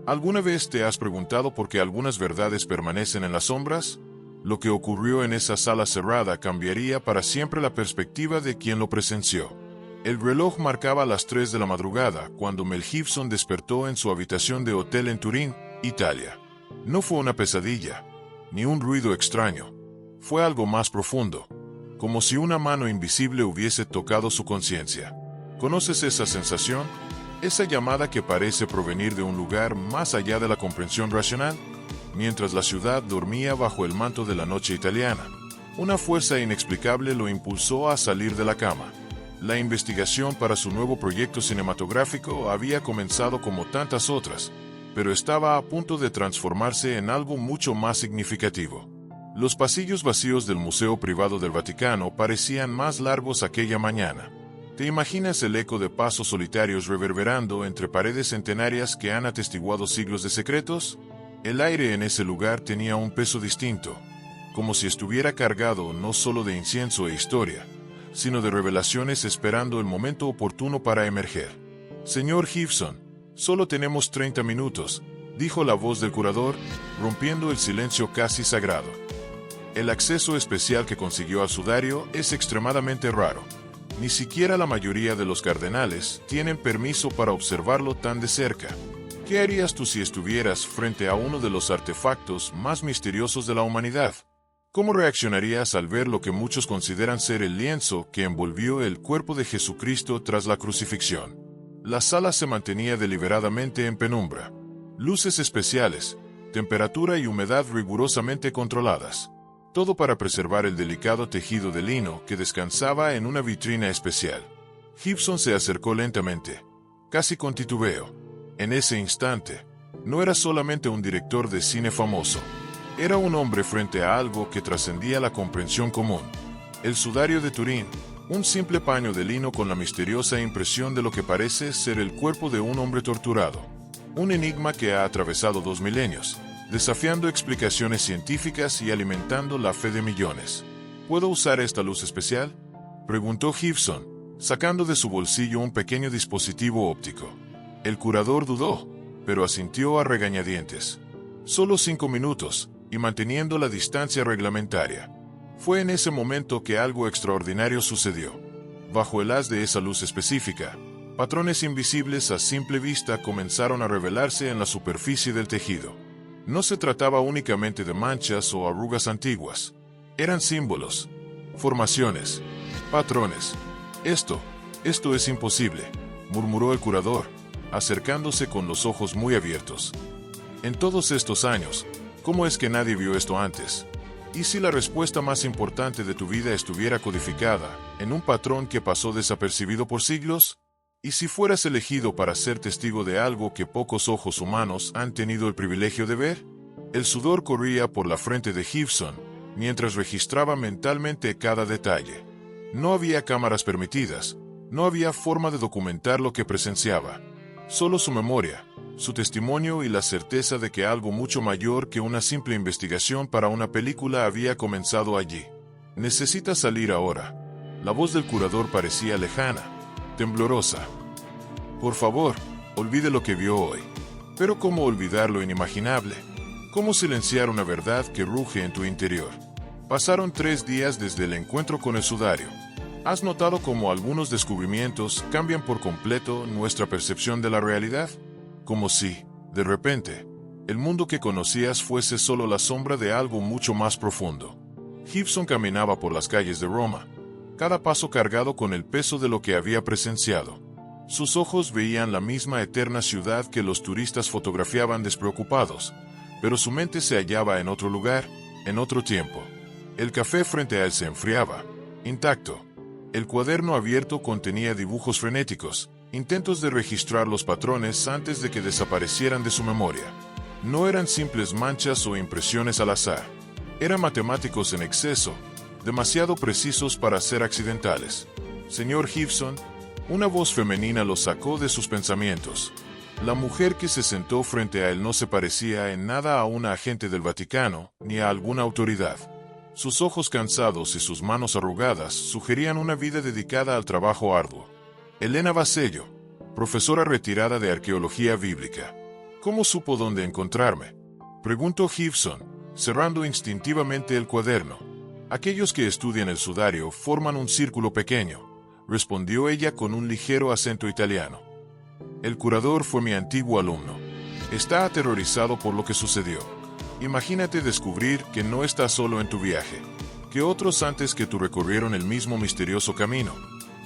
¿Alguna vez te has preguntado por qué algunas verdades permanecen en las sombras? Lo que ocurrió en esa sala cerrada cambiaría para siempre la perspectiva de quien lo presenció. El reloj marcaba las 3 de la madrugada cuando Mel Gibson despertó en su habitación de hotel en Turín, Italia. No fue una pesadilla, ni un ruido extraño. Fue algo más profundo, como si una mano invisible hubiese tocado su conciencia. ¿Conoces esa sensación? Esa llamada que parece provenir de un lugar más allá de la comprensión racional. Mientras la ciudad dormía bajo el manto de la noche italiana, una fuerza inexplicable lo impulsó a salir de la cama. La investigación para su nuevo proyecto cinematográfico había comenzado como tantas otras, pero estaba a punto de transformarse en algo mucho más significativo. Los pasillos vacíos del Museo Privado del Vaticano parecían más largos aquella mañana. ¿Te imaginas el eco de pasos solitarios reverberando entre paredes centenarias que han atestiguado siglos de secretos? El aire en ese lugar tenía un peso distinto, como si estuviera cargado no solo de incienso e historia, sino de revelaciones esperando el momento oportuno para emerger. Señor Gibson, solo tenemos 30 minutos, dijo la voz del curador, rompiendo el silencio casi sagrado. El acceso especial que consiguió al sudario es extremadamente raro. Ni siquiera la mayoría de los cardenales tienen permiso para observarlo tan de cerca. ¿Qué harías tú si estuvieras frente a uno de los artefactos más misteriosos de la humanidad? ¿Cómo reaccionarías al ver lo que muchos consideran ser el lienzo que envolvió el cuerpo de Jesucristo tras la crucifixión? La sala se mantenía deliberadamente en penumbra. Luces especiales, temperatura y humedad rigurosamente controladas. Todo para preservar el delicado tejido de lino que descansaba en una vitrina especial. Gibson se acercó lentamente, casi con titubeo. En ese instante, no era solamente un director de cine famoso. Era un hombre frente a algo que trascendía la comprensión común. El sudario de Turín, un simple paño de lino con la misteriosa impresión de lo que parece ser el cuerpo de un hombre torturado. Un enigma que ha atravesado 2 milenios, desafiando explicaciones científicas y alimentando la fe de millones. ¿Puedo usar esta luz especial?, preguntó Gibson, sacando de su bolsillo un pequeño dispositivo óptico. El curador dudó, pero asintió a regañadientes. Solo 5 minutos, y manteniendo la distancia reglamentaria. Fue en ese momento que algo extraordinario sucedió. Bajo el haz de esa luz específica, patrones invisibles a simple vista comenzaron a revelarse en la superficie del tejido. No se trataba únicamente de manchas o arrugas antiguas. Eran símbolos, formaciones, patrones. Esto es imposible, murmuró el curador, acercándose con los ojos muy abiertos. En todos estos años, ¿cómo es que nadie vio esto antes? ¿Y si la respuesta más importante de tu vida estuviera codificada en un patrón que pasó desapercibido por siglos? ¿Y si fueras elegido para ser testigo de algo que pocos ojos humanos han tenido el privilegio de ver? El sudor corría por la frente de Gibson, mientras registraba mentalmente cada detalle. No había cámaras permitidas, no había forma de documentar lo que presenciaba. Solo su memoria, su testimonio y la certeza de que algo mucho mayor que una simple investigación para una película había comenzado allí. Necesitas salir ahora. La voz del curador parecía lejana, temblorosa. Por favor, olvide lo que vio hoy. Pero ¿cómo olvidar lo inimaginable? ¿Cómo silenciar una verdad que ruge en tu interior? Pasaron 3 días desde el encuentro con el sudario. ¿Has notado cómo algunos descubrimientos cambian por completo nuestra percepción de la realidad? Como si, de repente, el mundo que conocías fuese solo la sombra de algo mucho más profundo. Gibson caminaba por las calles de Roma, cada paso cargado con el peso de lo que había presenciado. Sus ojos veían la misma eterna ciudad que los turistas fotografiaban despreocupados, pero su mente se hallaba en otro lugar, en otro tiempo. El café frente a él se enfriaba, intacto. El cuaderno abierto contenía dibujos frenéticos, intentos de registrar los patrones antes de que desaparecieran de su memoria. No eran simples manchas o impresiones al azar. Eran matemáticos en exceso, demasiado precisos para ser accidentales. Señor Gibson, una voz femenina lo sacó de sus pensamientos. La mujer que se sentó frente a él no se parecía en nada a una agente del Vaticano, ni a alguna autoridad. Sus ojos cansados y sus manos arrugadas sugerían una vida dedicada al trabajo arduo. Elena Basello, profesora retirada de arqueología bíblica. ¿Cómo supo dónde encontrarme?, preguntó Gibson, cerrando instintivamente el cuaderno. Aquellos que estudian el sudario forman un círculo pequeño, respondió ella con un ligero acento italiano. El curador fue mi antiguo alumno. Está aterrorizado por lo que sucedió. Imagínate descubrir que no estás solo en tu viaje, que otros antes que tú recorrieron el mismo misterioso camino,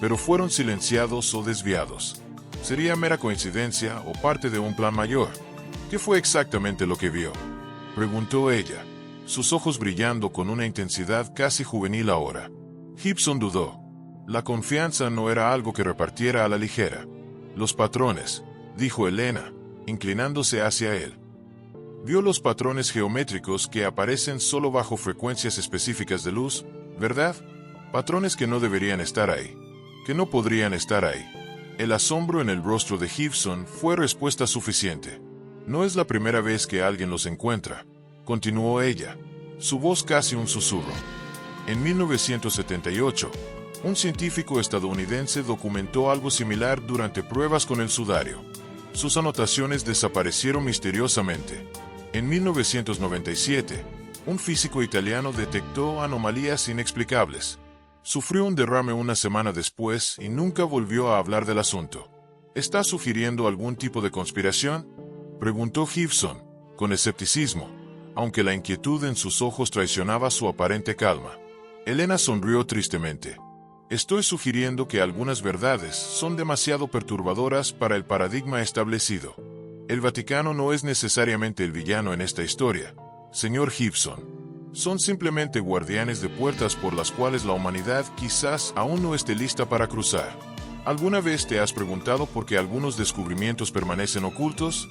pero fueron silenciados o desviados. ¿Sería mera coincidencia o parte de un plan mayor? ¿Qué fue exactamente lo que vio?, preguntó ella, sus ojos brillando con una intensidad casi juvenil ahora. Gibson dudó. La confianza no era algo que repartiera a la ligera. Los patrones, dijo Elena, inclinándose hacia él. Vio los patrones geométricos que aparecen solo bajo frecuencias específicas de luz, ¿verdad? Patrones que no deberían estar ahí, que no podrían estar ahí. El asombro en el rostro de Gibson fue respuesta suficiente. No es la primera vez que alguien los encuentra, continuó ella, su voz casi un susurro. En 1978, un científico estadounidense documentó algo similar durante pruebas con el sudario. Sus anotaciones desaparecieron misteriosamente. En 1997, un físico italiano detectó anomalías inexplicables. Sufrió un derrame una semana después y nunca volvió a hablar del asunto. ¿Está sugiriendo algún tipo de conspiración?, preguntó Gibson, con escepticismo, aunque la inquietud en sus ojos traicionaba su aparente calma. Elena sonrió tristemente. Estoy sugiriendo que algunas verdades son demasiado perturbadoras para el paradigma establecido. El Vaticano no es necesariamente el villano en esta historia, señor Gibson. Son simplemente guardianes de puertas por las cuales la humanidad quizás aún no esté lista para cruzar. ¿Alguna vez te has preguntado por qué algunos descubrimientos permanecen ocultos?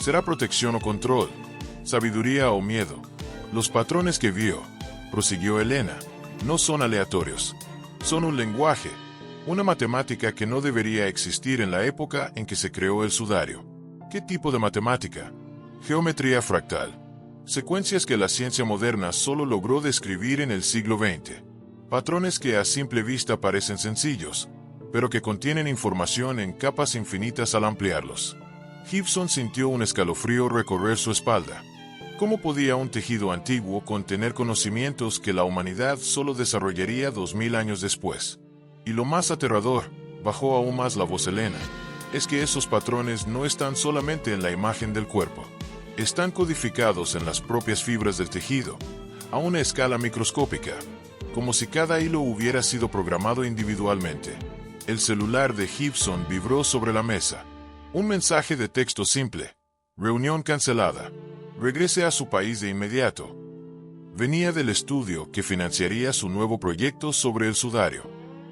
¿Será protección o control? ¿Sabiduría o miedo? Los patrones que vio, prosiguió Elena, no son aleatorios. Son un lenguaje, una matemática que no debería existir en la época en que se creó el sudario. ¿Qué tipo de matemática? Geometría fractal. Secuencias que la ciencia moderna solo logró describir en el siglo XX. Patrones que a simple vista parecen sencillos, pero que contienen información en capas infinitas al ampliarlos. Gibson sintió un escalofrío recorrer su espalda. ¿Cómo podía un tejido antiguo contener conocimientos que la humanidad solo desarrollaría 2000 años después? Y lo más aterrador, bajó aún más la voz Elena, es que esos patrones no están solamente en la imagen del cuerpo. Están codificados en las propias fibras del tejido, a una escala microscópica, como si cada hilo hubiera sido programado individualmente. El celular de Gibson vibró sobre la mesa. Un mensaje de texto simple. Reunión cancelada. Regrese a su país de inmediato. Venía del estudio que financiaría su nuevo proyecto sobre el sudario.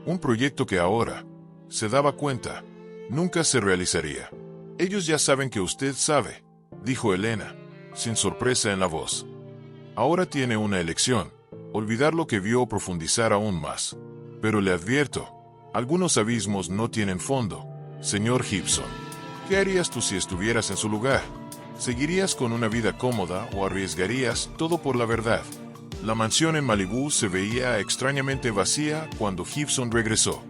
Un proyecto que ahora, se daba cuenta, nunca se realizaría. Ellos ya saben que usted sabe, dijo Elena, sin sorpresa en la voz. Ahora tiene una elección, olvidar lo que vio o profundizar aún más. Pero le advierto, algunos abismos no tienen fondo, señor Gibson. ¿Qué harías tú si estuvieras en su lugar? ¿Seguirías con una vida cómoda o arriesgarías todo por la verdad? La mansión en Malibú se veía extrañamente vacía cuando Gibson regresó.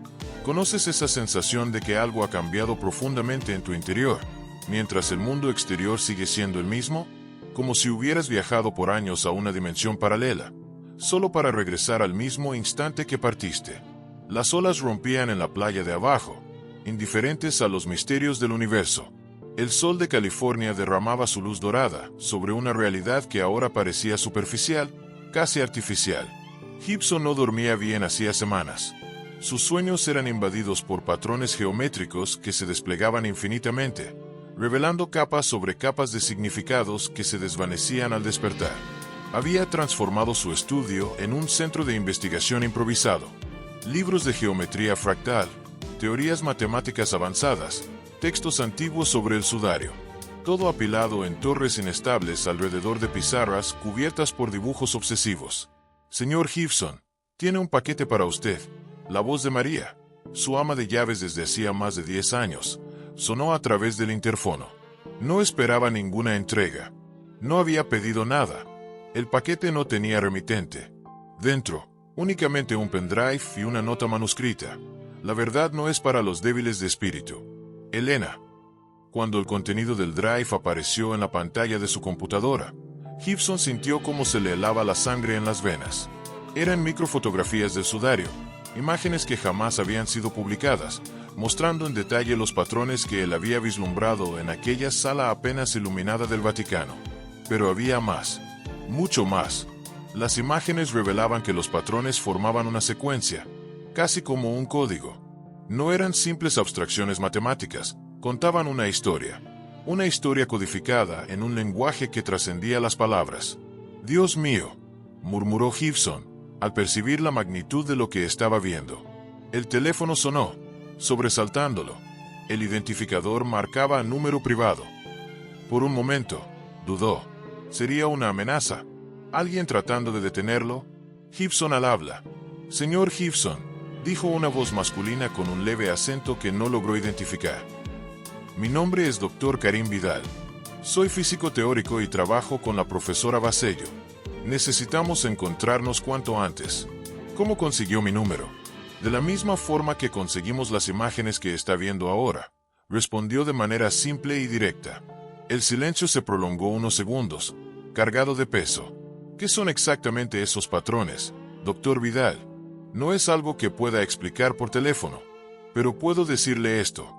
¿Conoces esa sensación de que algo ha cambiado profundamente en tu interior, mientras el mundo exterior sigue siendo el mismo? Como si hubieras viajado por años a una dimensión paralela, solo para regresar al mismo instante que partiste. Las olas rompían en la playa de abajo, indiferentes a los misterios del universo. El sol de California derramaba su luz dorada sobre una realidad que ahora parecía superficial, casi artificial. Gibson no dormía bien hacía semanas. Sus sueños eran invadidos por patrones geométricos que se desplegaban infinitamente, revelando capas sobre capas de significados que se desvanecían al despertar. Había transformado su estudio en un centro de investigación improvisado. Libros de geometría fractal, teorías matemáticas avanzadas, textos antiguos sobre el sudario. Todo apilado en torres inestables alrededor de pizarras cubiertas por dibujos obsesivos. Señor Gibson, tiene un paquete para usted. La voz de María, su ama de llaves desde hacía más de 10 años, sonó a través del interfono. No esperaba ninguna entrega. No había pedido nada. El paquete no tenía remitente. Dentro, únicamente un pendrive y una nota manuscrita. La verdad no es para los débiles de espíritu. Elena. Cuando el contenido del drive apareció en la pantalla de su computadora, Gibson sintió cómo se le helaba la sangre en las venas. Eran microfotografías del sudario, imágenes que jamás habían sido publicadas, mostrando en detalle los patrones que él había vislumbrado en aquella sala apenas iluminada del Vaticano. Pero había más, mucho más. Las imágenes revelaban que los patrones formaban una secuencia, casi como un código. No eran simples abstracciones matemáticas, contaban una historia codificada en un lenguaje que trascendía las palabras. «Dios mío», murmuró Gibson, al percibir la magnitud de lo que estaba viendo. El teléfono sonó, sobresaltándolo. El identificador marcaba número privado. Por un momento, dudó. ¿Sería una amenaza? ¿Alguien tratando de detenerlo? Gibson al habla. «Señor Gibson», dijo una voz masculina con un leve acento que no logró identificar. «Mi nombre es Dr. Karim Vidal. Soy físico teórico y trabajo con la profesora Basello. Necesitamos encontrarnos cuanto antes». «¿Cómo consiguió mi número?» «De la misma forma que conseguimos las imágenes que está viendo ahora», respondió de manera simple y directa. El silencio se prolongó unos segundos, cargado de peso. «¿Qué son exactamente esos patrones, Dr. Vidal?» «No es algo que pueda explicar por teléfono, pero puedo decirle esto.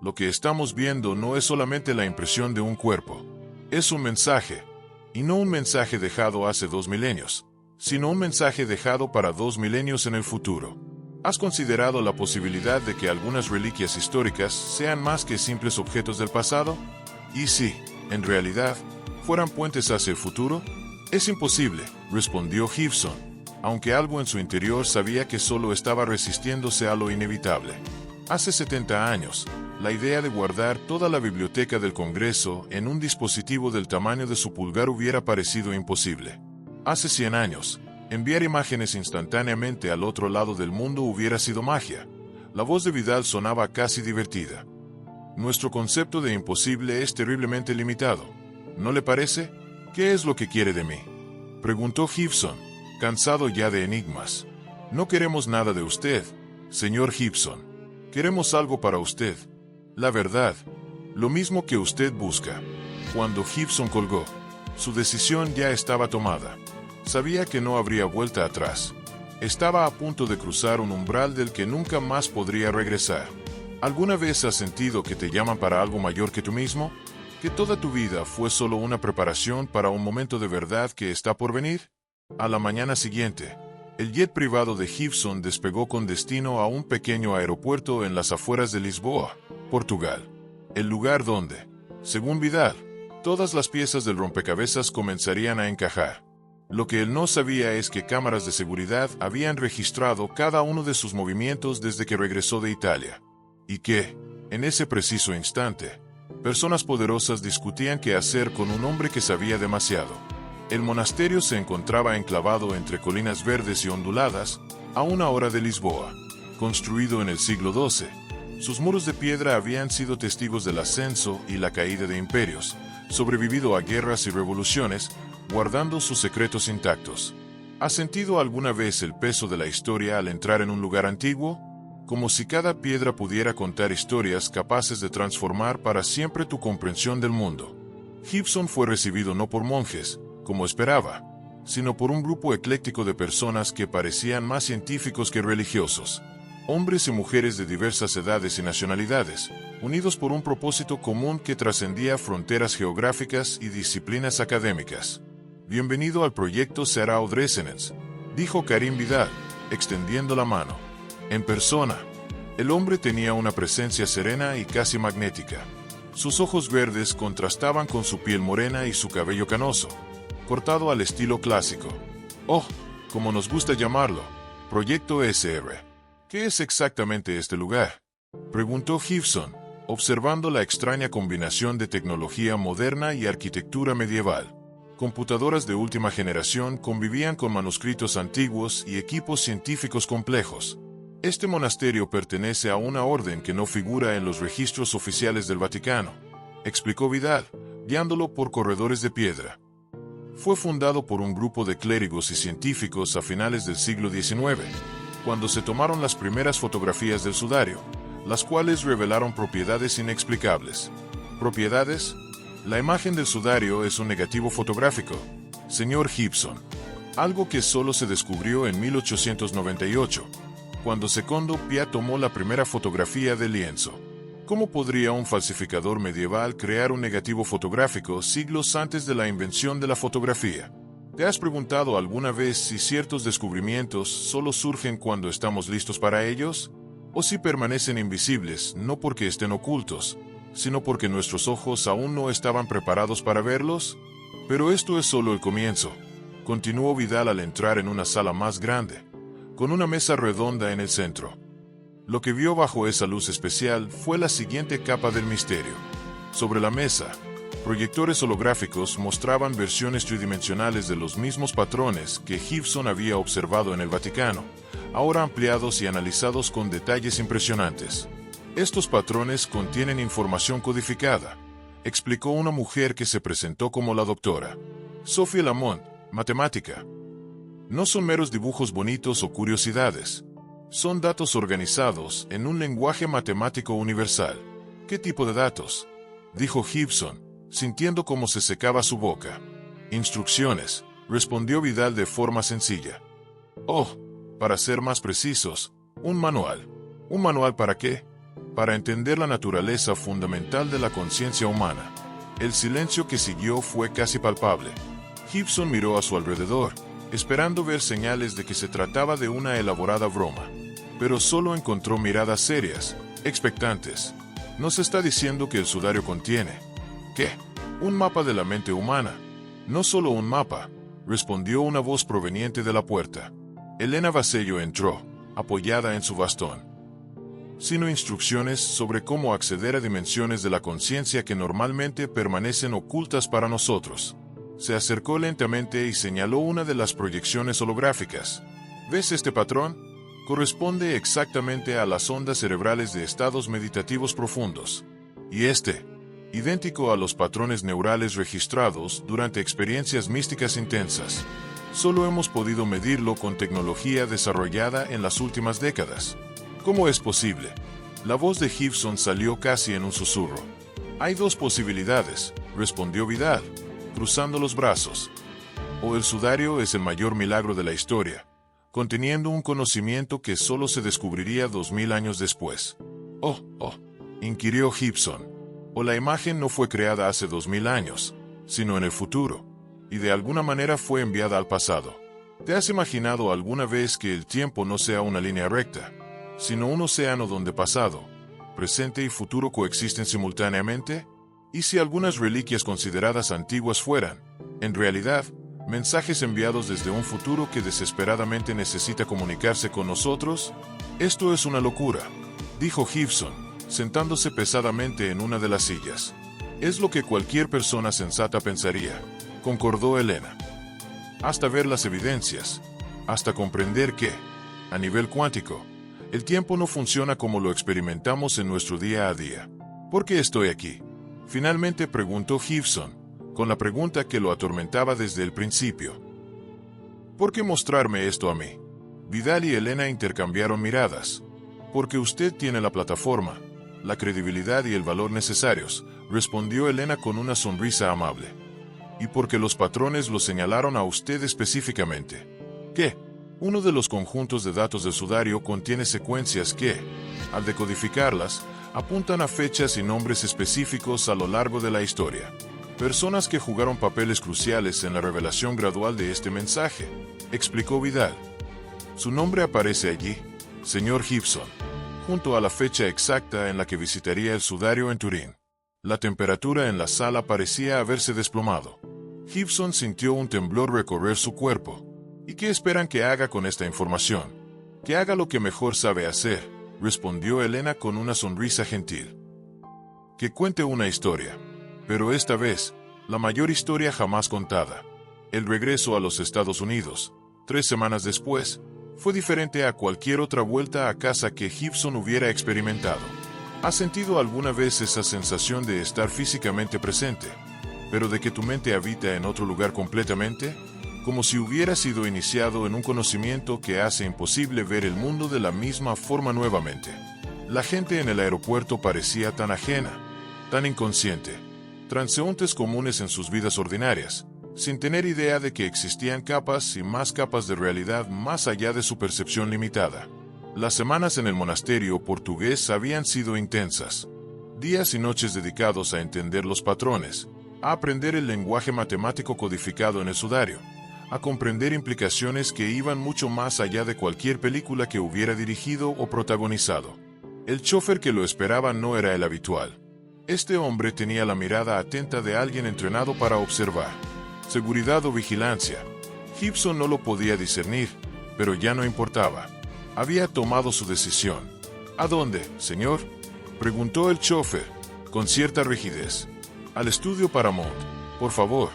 Lo que estamos viendo no es solamente la impresión de un cuerpo. Es un mensaje, y no un mensaje dejado hace 2 milenios, sino un mensaje dejado para 2 milenios en el futuro. ¿Has considerado la posibilidad de que algunas reliquias históricas sean más que simples objetos del pasado? ¿Y si, en realidad, fueran puentes hacia el futuro?» «Es imposible», respondió Gibson, aunque algo en su interior sabía que solo estaba resistiéndose a lo inevitable. Hace 70 años, la idea de guardar toda la biblioteca del Congreso en un dispositivo del tamaño de su pulgar hubiera parecido imposible. Hace 100 años, enviar imágenes instantáneamente al otro lado del mundo hubiera sido magia. La voz de Vidal sonaba casi divertida. «Nuestro concepto de imposible es terriblemente limitado. ¿No le parece? ¿Qué es lo que quiere de mí?», preguntó Gibson, cansado ya de enigmas. «No queremos nada de usted, señor Gibson. Queremos algo para usted. La verdad, lo mismo que usted busca». Cuando Gibson colgó, su decisión ya estaba tomada. Sabía que no habría vuelta atrás. Estaba a punto de cruzar un umbral del que nunca más podría regresar. ¿Alguna vez has sentido que te llaman para algo mayor que tú mismo? ¿Que toda tu vida fue solo una preparación para un momento de verdad que está por venir? A la mañana siguiente, el jet privado de Gibson despegó con destino a un pequeño aeropuerto en las afueras de Lisboa, Portugal. El lugar donde, según Vidal, todas las piezas del rompecabezas comenzarían a encajar. Lo que él no sabía es que cámaras de seguridad habían registrado cada uno de sus movimientos desde que regresó de Italia. Y que, en ese preciso instante, personas poderosas discutían qué hacer con un hombre que sabía demasiado. El monasterio se encontraba enclavado entre colinas verdes y onduladas, a 1 hora de Lisboa. Construido en el siglo XII, sus muros de piedra habían sido testigos del ascenso y la caída de imperios, sobrevivido a guerras y revoluciones, guardando sus secretos intactos. ¿Has sentido alguna vez el peso de la historia al entrar en un lugar antiguo? Como si cada piedra pudiera contar historias capaces de transformar para siempre tu comprensión del mundo. Gibson fue recibido no por monjes, como esperaba, sino por un grupo ecléctico de personas que parecían más científicos que religiosos. Hombres y mujeres de diversas edades y nacionalidades, unidos por un propósito común que trascendía fronteras geográficas y disciplinas académicas. «Bienvenido al proyecto Serao Dresenens», dijo Karim Vidal, extendiendo la mano. En persona, el hombre tenía una presencia serena y casi magnética. Sus ojos verdes contrastaban con su piel morena y su cabello canoso, cortado al estilo clásico. «Oh, como nos gusta llamarlo, Proyecto SR. ¿Qué es exactamente este lugar?», preguntó Gibson, observando la extraña combinación de tecnología moderna y arquitectura medieval. Computadoras de última generación convivían con manuscritos antiguos y equipos científicos complejos. «Este monasterio pertenece a una orden que no figura en los registros oficiales del Vaticano», explicó Vidal, guiándolo por corredores de piedra. Fue fundado por un grupo de clérigos y científicos a finales del siglo XIX, cuando se tomaron las primeras fotografías del sudario, las cuales revelaron propiedades inexplicables. Propiedades. La imagen del sudario es un negativo fotográfico, señor Gibson. Algo que solo se descubrió en 1898, cuando Secondo Pia tomó la primera fotografía del lienzo. ¿Cómo podría un falsificador medieval crear un negativo fotográfico siglos antes de la invención de la fotografía? ¿Te has preguntado alguna vez si ciertos descubrimientos solo surgen cuando estamos listos para ellos? ¿O si permanecen invisibles no porque estén ocultos, sino porque nuestros ojos aún no estaban preparados para verlos? Pero esto es solo el comienzo, continuó Vidal al entrar en una sala más grande, con una mesa redonda en el centro. Lo que vio bajo esa luz especial fue la siguiente capa del misterio. Sobre la mesa, proyectores holográficos mostraban versiones tridimensionales de los mismos patrones que Gibson había observado en el Vaticano, ahora ampliados y analizados con detalles impresionantes. Estos patrones contienen información codificada, explicó una mujer que se presentó como la doctora Sophie Lamont, matemática. No son meros dibujos bonitos o curiosidades. Son datos organizados en un lenguaje matemático universal. ¿Qué tipo de datos?, dijo Gibson, sintiendo cómo se secaba su boca. Instrucciones, respondió Vidal de forma sencilla. Oh, para ser más precisos, un manual. ¿Un manual para qué? Para entender la naturaleza fundamental de la conciencia humana. El silencio que siguió fue casi palpable. Gibson miró a su alrededor, esperando ver señales de que se trataba de una elaborada broma. Pero solo encontró miradas serias, expectantes. ¿Nos está diciendo que el sudario contiene? ¿Qué? Un mapa de la mente humana. No solo un mapa, respondió una voz proveniente de la puerta. Elena Vasello entró, apoyada en su bastón. Sino instrucciones sobre cómo acceder a dimensiones de la conciencia que normalmente permanecen ocultas para nosotros. Se acercó lentamente y señaló una de las proyecciones holográficas. ¿Ves este patrón? Corresponde exactamente a las ondas cerebrales de estados meditativos profundos. Y idéntico a los patrones neurales registrados durante experiencias místicas intensas. Solo hemos podido medirlo con tecnología desarrollada en las últimas décadas. ¿Cómo es posible? La voz de Gibson salió casi en un susurro. Hay dos posibilidades, respondió Vidal, cruzando los brazos. O el sudario es el mayor milagro de la historia, conteniendo un conocimiento que solo se descubriría 2000 años después. Inquirió Gibson. O la imagen no fue creada hace 2000 años, sino en el futuro, y de alguna manera fue enviada al pasado. ¿Te has imaginado alguna vez que el tiempo no sea una línea recta, sino un océano donde pasado, presente y futuro coexisten simultáneamente? ¿Y si algunas reliquias consideradas antiguas fueran, en realidad, mensajes enviados desde un futuro que desesperadamente necesita comunicarse con nosotros? Esto es una locura, dijo Gibson, sentándose pesadamente en una de las sillas. Es lo que cualquier persona sensata pensaría, concordó Elena. Hasta ver las evidencias, hasta comprender que, a nivel cuántico, el tiempo no funciona como lo experimentamos en nuestro día a día. ¿Por qué estoy aquí?, finalmente preguntó Gibson, con la pregunta que lo atormentaba desde el principio. ¿Por qué mostrarme esto a mí? Vidal y Elena intercambiaron miradas. Porque usted tiene la plataforma, la credibilidad y el valor necesarios, respondió Elena con una sonrisa amable. Y porque los patrones lo señalaron a usted específicamente. ¿Qué? Uno de los conjuntos de datos del sudario contiene secuencias que, al decodificarlas, apuntan a fechas y nombres específicos a lo largo de la historia. Personas que jugaron papeles cruciales en la revelación gradual de este mensaje, explicó Vidal. Su nombre aparece allí, señor Gibson, junto a la fecha exacta en la que visitaría el sudario en Turín. La temperatura en la sala parecía haberse desplomado. Gibson sintió un temblor recorrer su cuerpo. ¿Y qué esperan que haga con esta información? Que haga lo que mejor sabe hacer, respondió Elena con una sonrisa gentil. Que cuente una historia. Pero esta vez, la mayor historia jamás contada. El regreso a los Estados Unidos, 3 semanas después, fue diferente a cualquier otra vuelta a casa que Gibson hubiera experimentado. ¿Has sentido alguna vez esa sensación de estar físicamente presente, pero de que tu mente habita en otro lugar completamente? Como si hubiera sido iniciado en un conocimiento que hace imposible ver el mundo de la misma forma nuevamente. La gente en el aeropuerto parecía tan ajena, tan inconsciente. Transeúntes comunes en sus vidas ordinarias, sin tener idea de que existían capas y más capas de realidad más allá de su percepción limitada. Las semanas en el monasterio portugués habían sido intensas. Días y noches dedicados a entender los patrones, a aprender el lenguaje matemático codificado en el sudario, a comprender implicaciones que iban mucho más allá de cualquier película que hubiera dirigido o protagonizado. El chofer que lo esperaba no era el habitual. Este hombre tenía la mirada atenta de alguien entrenado para observar. Seguridad o vigilancia. Gibson no lo podía discernir, pero ya no importaba. Había tomado su decisión. ¿A dónde, señor?, preguntó el chofer, con cierta rigidez. Al estudio Paramount, por favor.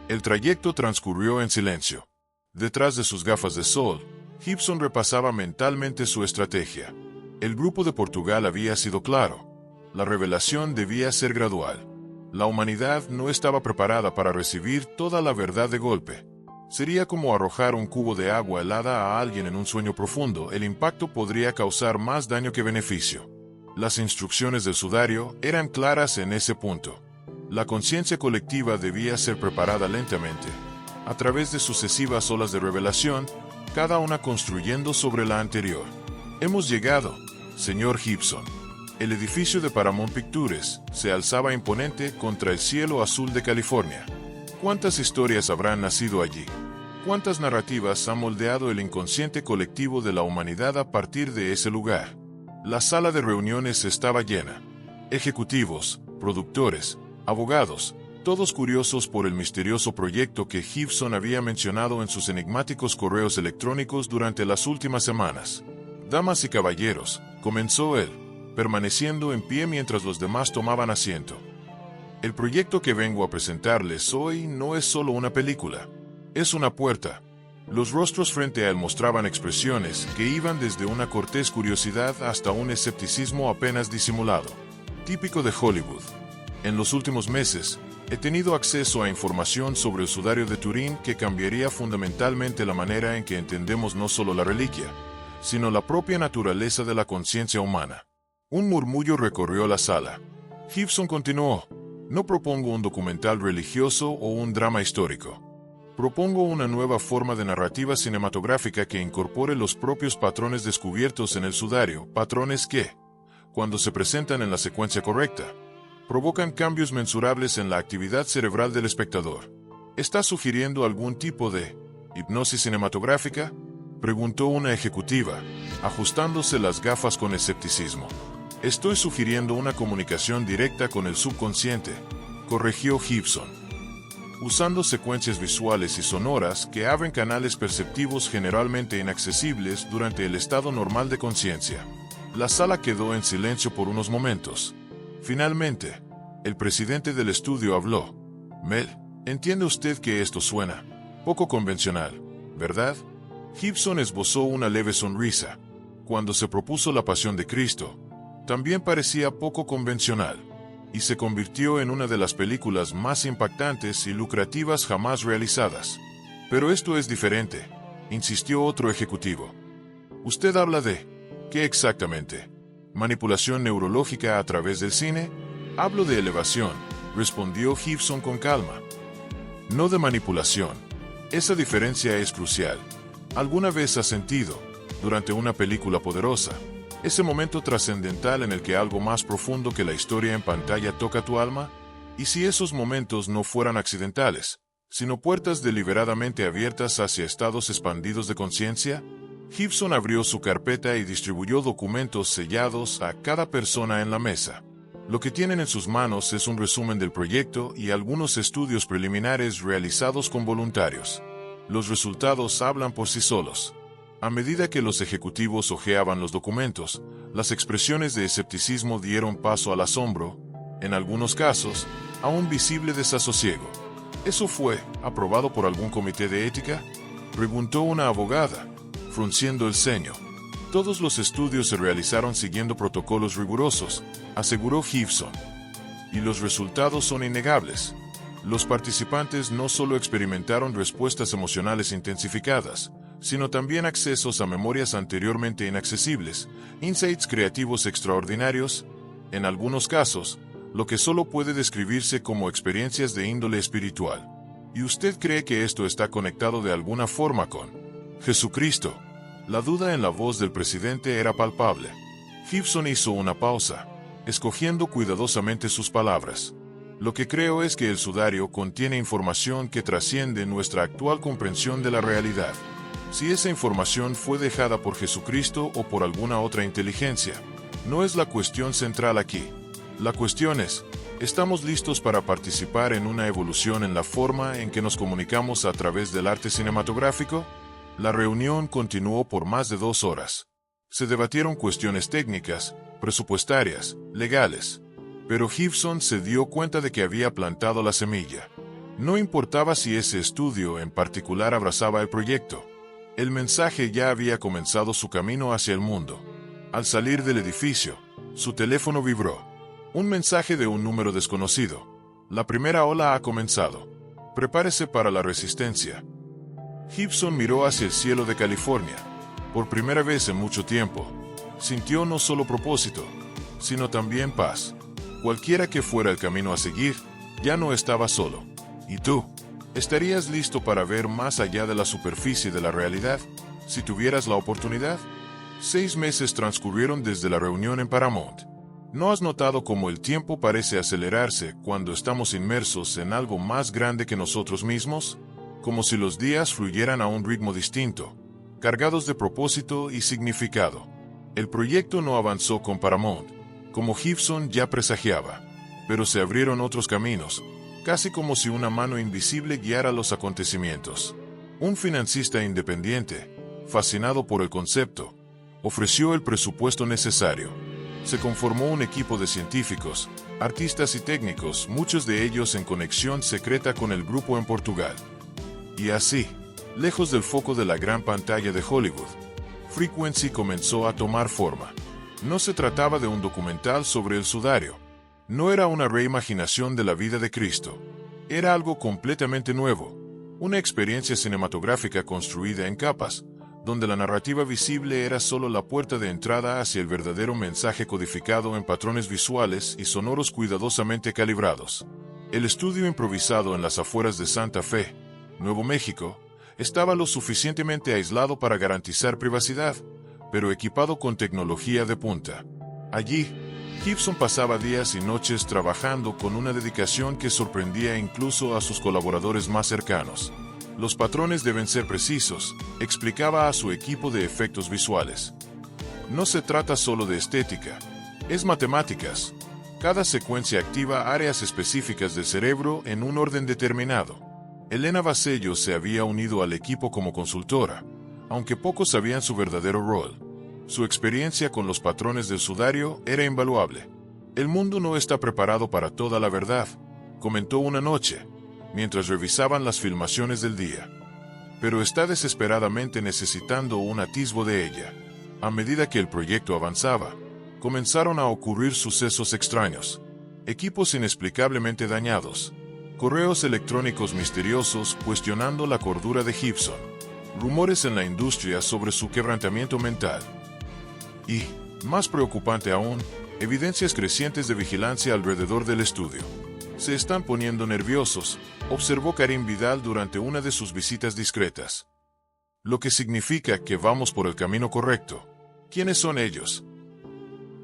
El trayecto transcurrió en silencio. Detrás de sus gafas de sol, Gibson repasaba mentalmente su estrategia. El grupo de Portugal había sido claro. La revelación debía ser gradual. La humanidad no estaba preparada para recibir toda la verdad de golpe. Sería como arrojar un cubo de agua helada a alguien en un sueño profundo. El impacto podría causar más daño que beneficio. Las instrucciones del sudario eran claras en ese punto. La conciencia colectiva debía ser preparada lentamente, a través de sucesivas olas de revelación, cada una construyendo sobre la anterior. Hemos llegado, señor Gibson. El edificio de Paramount Pictures se alzaba imponente contra el cielo azul de California. ¿Cuántas historias habrán nacido allí? ¿Cuántas narrativas ha moldeado el inconsciente colectivo de la humanidad a partir de ese lugar? La sala de reuniones estaba llena. Ejecutivos, productores, abogados, todos curiosos por el misterioso proyecto que Gibson había mencionado en sus enigmáticos correos electrónicos durante las últimas semanas. Damas y caballeros, comenzó él, permaneciendo en pie mientras los demás tomaban asiento. El proyecto que vengo a presentarles hoy no es solo una película, es una puerta. Los rostros frente a él mostraban expresiones que iban desde una cortés curiosidad hasta un escepticismo apenas disimulado, típico de Hollywood. En los últimos meses, he tenido acceso a información sobre el sudario de Turín que cambiaría fundamentalmente la manera en que entendemos no solo la reliquia, sino la propia naturaleza de la conciencia humana. Un murmullo recorrió la sala. Gibson continuó: no propongo un documental religioso o un drama histórico. Propongo una nueva forma de narrativa cinematográfica que incorpore los propios patrones descubiertos en el sudario, patrones que, cuando se presentan en la secuencia correcta, provocan cambios mensurables en la actividad cerebral del espectador. ¿Está sugiriendo algún tipo de hipnosis cinematográfica?, preguntó una ejecutiva, ajustándose las gafas con escepticismo. Estoy sugiriendo una comunicación directa con el subconsciente, corrigió Gibson, usando secuencias visuales y sonoras que abren canales perceptivos generalmente inaccesibles durante el estado normal de conciencia. La sala quedó en silencio por unos momentos. Finalmente, el presidente del estudio habló. Mel, entiende usted que esto suena poco convencional, ¿verdad? Gibson esbozó una leve sonrisa. Cuando se propuso La Pasión de Cristo, también parecía poco convencional, y se convirtió en una de las películas más impactantes y lucrativas jamás realizadas. Pero esto es diferente, insistió otro ejecutivo. Usted habla de... ¿qué exactamente? ¿Manipulación neurológica a través del cine? Hablo de elevación, respondió Gibson con calma. No de manipulación. Esa diferencia es crucial. ¿Alguna vez has sentido, durante una película poderosa, ese momento trascendental en el que algo más profundo que la historia en pantalla toca tu alma? ¿Y si esos momentos no fueran accidentales, sino puertas deliberadamente abiertas hacia estados expandidos de conciencia? Gibson abrió su carpeta y distribuyó documentos sellados a cada persona en la mesa. Lo que tienen en sus manos es un resumen del proyecto y algunos estudios preliminares realizados con voluntarios. Los resultados hablan por sí solos. A medida que los ejecutivos hojeaban los documentos, las expresiones de escepticismo dieron paso al asombro, en algunos casos, a un visible desasosiego. ¿Eso fue aprobado por algún comité de ética?, preguntó una abogada, frunciendo el ceño. Todos los estudios se realizaron siguiendo protocolos rigurosos, aseguró Gibson. Y los resultados son innegables. Los participantes no solo experimentaron respuestas emocionales intensificadas, sino también accesos a memorias anteriormente inaccesibles, insights creativos extraordinarios, en algunos casos, lo que solo puede describirse como experiencias de índole espiritual. ¿Y usted cree que esto está conectado de alguna forma con Jesucristo? La duda en la voz del presidente era palpable. Gibson hizo una pausa, escogiendo cuidadosamente sus palabras. Lo que creo es que el sudario contiene información que trasciende nuestra actual comprensión de la realidad. Si esa información fue dejada por Jesucristo o por alguna otra inteligencia, no es la cuestión central aquí. La cuestión es, ¿estamos listos para participar en una evolución en la forma en que nos comunicamos a través del arte cinematográfico? La reunión continuó por más de 2 horas. Se debatieron cuestiones técnicas, presupuestarias, legales. Pero Gibson se dio cuenta de que había plantado la semilla. No importaba si ese estudio en particular abrazaba el proyecto. El mensaje ya había comenzado su camino hacia el mundo. Al salir del edificio, su teléfono vibró. Un mensaje de un número desconocido. La primera ola ha comenzado. Prepárese para la resistencia. Gibson miró hacia el cielo de California. Por primera vez en mucho tiempo, sintió no solo propósito, sino también paz. Cualquiera que fuera el camino a seguir, ya no estaba solo. ¿Y tú? ¿Estarías listo para ver más allá de la superficie de la realidad, si tuvieras la oportunidad? 6 meses transcurrieron desde la reunión en Paramount. ¿No has notado cómo el tiempo parece acelerarse cuando estamos inmersos en algo más grande que nosotros mismos? Como si los días fluyeran a un ritmo distinto, cargados de propósito y significado. El proyecto no avanzó con Paramount, como Gibson ya presagiaba, pero se abrieron otros caminos, casi como si una mano invisible guiara los acontecimientos. Un financista independiente, fascinado por el concepto, ofreció el presupuesto necesario. Se conformó un equipo de científicos, artistas y técnicos, muchos de ellos en conexión secreta con el grupo en Portugal. Y así, lejos del foco de la gran pantalla de Hollywood, Frequency comenzó a tomar forma. No se trataba de un documental sobre el sudario. No era una reimaginación de la vida de Cristo. Era algo completamente nuevo. Una experiencia cinematográfica construida en capas, donde la narrativa visible era solo la puerta de entrada hacia el verdadero mensaje codificado en patrones visuales y sonoros cuidadosamente calibrados. El estudio improvisado en las afueras de Santa Fe, Nuevo México, estaba lo suficientemente aislado para garantizar privacidad, pero equipado con tecnología de punta. Allí, Gibson pasaba días y noches trabajando con una dedicación que sorprendía incluso a sus colaboradores más cercanos. Los patrones deben ser precisos, explicaba a su equipo de efectos visuales. No se trata solo de estética, es matemáticas. Cada secuencia activa áreas específicas del cerebro en un orden determinado. Elena Basello se había unido al equipo como consultora, aunque pocos sabían su verdadero rol. Su experiencia con los patrones del sudario era invaluable. El mundo no está preparado para toda la verdad, comentó una noche, mientras revisaban las filmaciones del día. Pero está desesperadamente necesitando un atisbo de ella. A medida que el proyecto avanzaba, comenzaron a ocurrir sucesos extraños. Equipos inexplicablemente dañados. Correos electrónicos misteriosos cuestionando la cordura de Gibson. Rumores en la industria sobre su quebrantamiento mental. Y, más preocupante aún, evidencias crecientes de vigilancia alrededor del estudio. Se están poniendo nerviosos, observó Karim Vidal durante una de sus visitas discretas. Lo que significa que vamos por el camino correcto. ¿Quiénes son ellos?,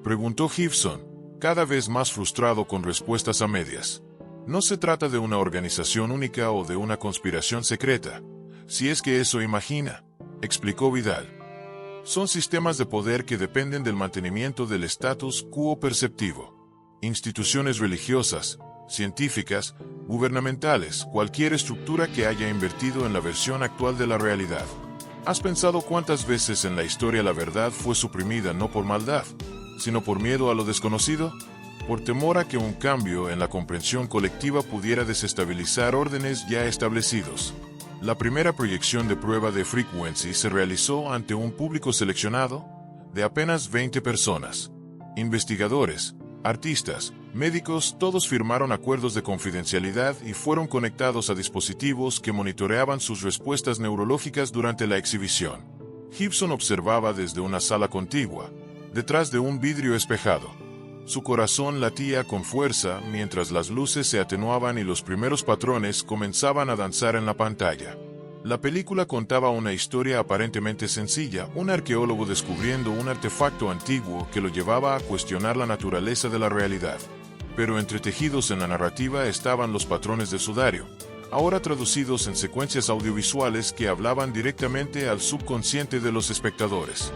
preguntó Gibson, cada vez más frustrado con respuestas a medias. No se trata de una organización única o de una conspiración secreta, si es que eso imagina, explicó Vidal. Son sistemas de poder que dependen del mantenimiento del status quo perceptivo. Instituciones religiosas, científicas, gubernamentales, cualquier estructura que haya invertido en la versión actual de la realidad. ¿Has pensado cuántas veces en la historia la verdad fue suprimida no por maldad, sino por miedo a lo desconocido? Por temor a que un cambio en la comprensión colectiva pudiera desestabilizar órdenes ya establecidos. La primera proyección de prueba de Frequency se realizó ante un público seleccionado de apenas 20 personas. Investigadores, artistas, médicos, todos firmaron acuerdos de confidencialidad y fueron conectados a dispositivos que monitoreaban sus respuestas neurológicas durante la exhibición. Gibson observaba desde una sala contigua, detrás de un vidrio espejado. Su corazón latía con fuerza mientras las luces se atenuaban y los primeros patrones comenzaban a danzar en la pantalla. La película contaba una historia aparentemente sencilla, un arqueólogo descubriendo un artefacto antiguo que lo llevaba a cuestionar la naturaleza de la realidad. Pero entretejidos en la narrativa estaban los patrones del sudario, ahora traducidos en secuencias audiovisuales que hablaban directamente al subconsciente de los espectadores.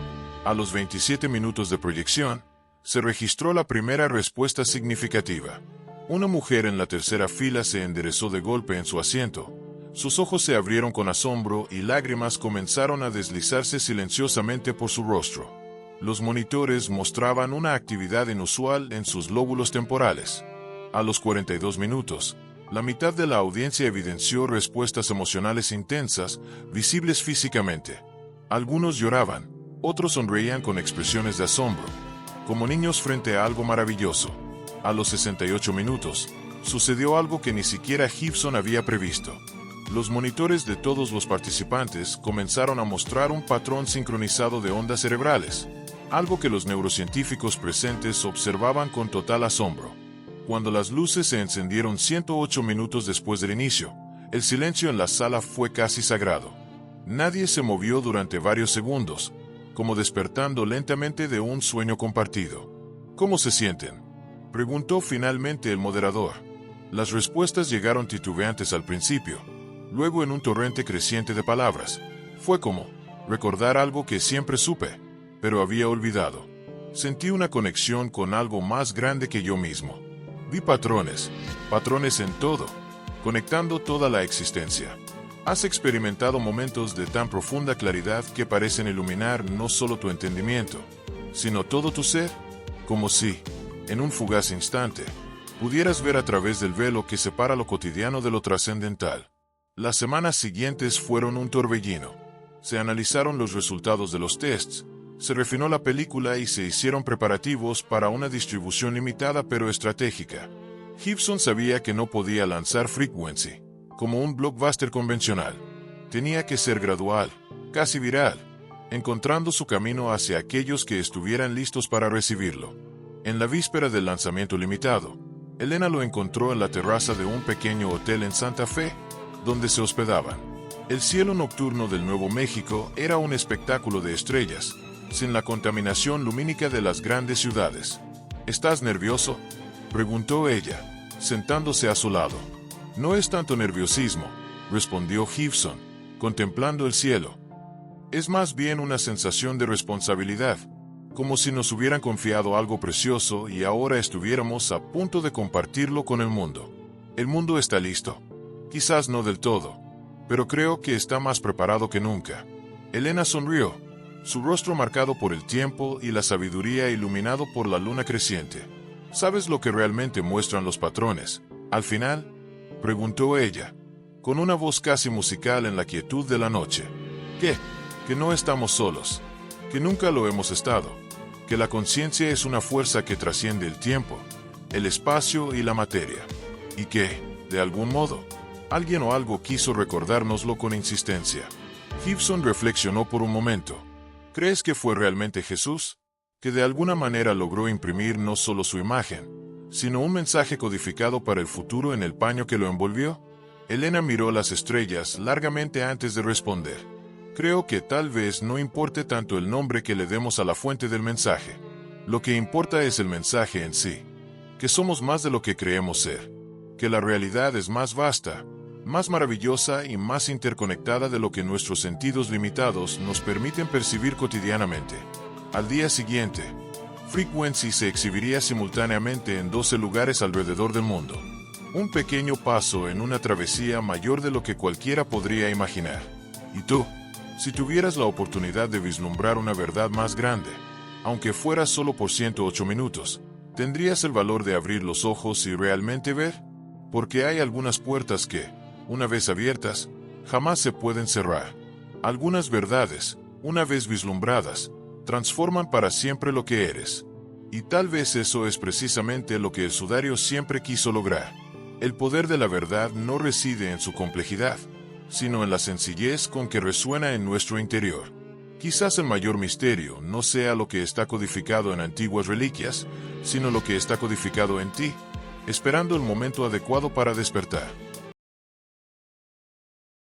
A los 27 minutos de proyección, se registró la primera respuesta significativa. Una mujer en la tercera fila se enderezó de golpe en su asiento. Sus ojos se abrieron con asombro y lágrimas comenzaron a deslizarse silenciosamente por su rostro. Los monitores mostraban una actividad inusual en sus lóbulos temporales. A los 42 minutos, la mitad de la audiencia evidenció respuestas emocionales intensas, visibles físicamente. Algunos lloraban, otros sonreían con expresiones de asombro, como niños frente a algo maravilloso. A los 68 minutos, sucedió algo que ni siquiera Gibson había previsto. Los monitores de todos los participantes comenzaron a mostrar un patrón sincronizado de ondas cerebrales, algo que los neurocientíficos presentes observaban con total asombro. Cuando las luces se encendieron 108 minutos después del inicio, el silencio en la sala fue casi sagrado. Nadie se movió durante varios segundos, como despertando lentamente de un sueño compartido. ¿Cómo se sienten?, preguntó finalmente el moderador. Las respuestas llegaron titubeantes al principio, luego en un torrente creciente de palabras. Fue como recordar algo que siempre supe, pero había olvidado. Sentí una conexión con algo más grande que yo mismo. Vi patrones en todo, conectando toda la existencia. Has experimentado momentos de tan profunda claridad que parecen iluminar no solo tu entendimiento, sino todo tu ser, como si, en un fugaz instante, pudieras ver a través del velo que separa lo cotidiano de lo trascendental. Las semanas siguientes fueron un torbellino. Se analizaron los resultados de los tests, se refinó la película y se hicieron preparativos para una distribución limitada pero estratégica. Gibson sabía que no podía lanzar Frequency como un blockbuster convencional. Tenía que ser gradual, casi viral, encontrando su camino hacia aquellos que estuvieran listos para recibirlo. En la víspera del lanzamiento limitado, Elena lo encontró en la terraza de un pequeño hotel en Santa Fe, donde se hospedaban. El cielo nocturno del Nuevo México era un espectáculo de estrellas, sin la contaminación lumínica de las grandes ciudades. ¿Estás nervioso?, preguntó ella, sentándose a su lado. No es tanto nerviosismo, respondió Gibson, contemplando el cielo. Es más bien una sensación de responsabilidad, como si nos hubieran confiado algo precioso y ahora estuviéramos a punto de compartirlo con el mundo. El mundo está listo. Quizás no del todo, pero creo que está más preparado que nunca. Elena sonrió, su rostro marcado por el tiempo y la sabiduría iluminado por la luna creciente. ¿Sabes lo que realmente muestran los patrones, al final?, preguntó ella, con una voz casi musical en la quietud de la noche. ¿Qué? Que no estamos solos, que nunca lo hemos estado, que la conciencia es una fuerza que trasciende el tiempo, el espacio y la materia, y que, de algún modo, alguien o algo quiso recordárnoslo con insistencia. Gibson reflexionó por un momento. ¿Crees que fue realmente Jesús, que de alguna manera logró imprimir no solo su imagen, sino un mensaje codificado para el futuro en el paño que lo envolvió? Elena miró las estrellas largamente antes de responder. Creo que tal vez no importe tanto el nombre que le demos a la fuente del mensaje. Lo que importa es el mensaje en sí, que somos más de lo que creemos ser, que la realidad es más vasta, más maravillosa y más interconectada de lo que nuestros sentidos limitados nos permiten percibir cotidianamente. Al día siguiente, Frequency se exhibiría simultáneamente en 12 lugares alrededor del mundo. Un pequeño paso en una travesía mayor de lo que cualquiera podría imaginar. ¿Y tú? Si tuvieras la oportunidad de vislumbrar una verdad más grande, aunque fuera solo por 108 minutos, ¿tendrías el valor de abrir los ojos y realmente ver? Porque hay algunas puertas que, una vez abiertas, jamás se pueden cerrar. Algunas verdades, una vez vislumbradas, transforman para siempre lo que eres. Y tal vez eso es precisamente lo que el sudario siempre quiso lograr. El poder de la verdad no reside en su complejidad, sino en la sencillez con que resuena en nuestro interior. Quizás el mayor misterio no sea lo que está codificado en antiguas reliquias, sino lo que está codificado en ti, esperando el momento adecuado para despertar.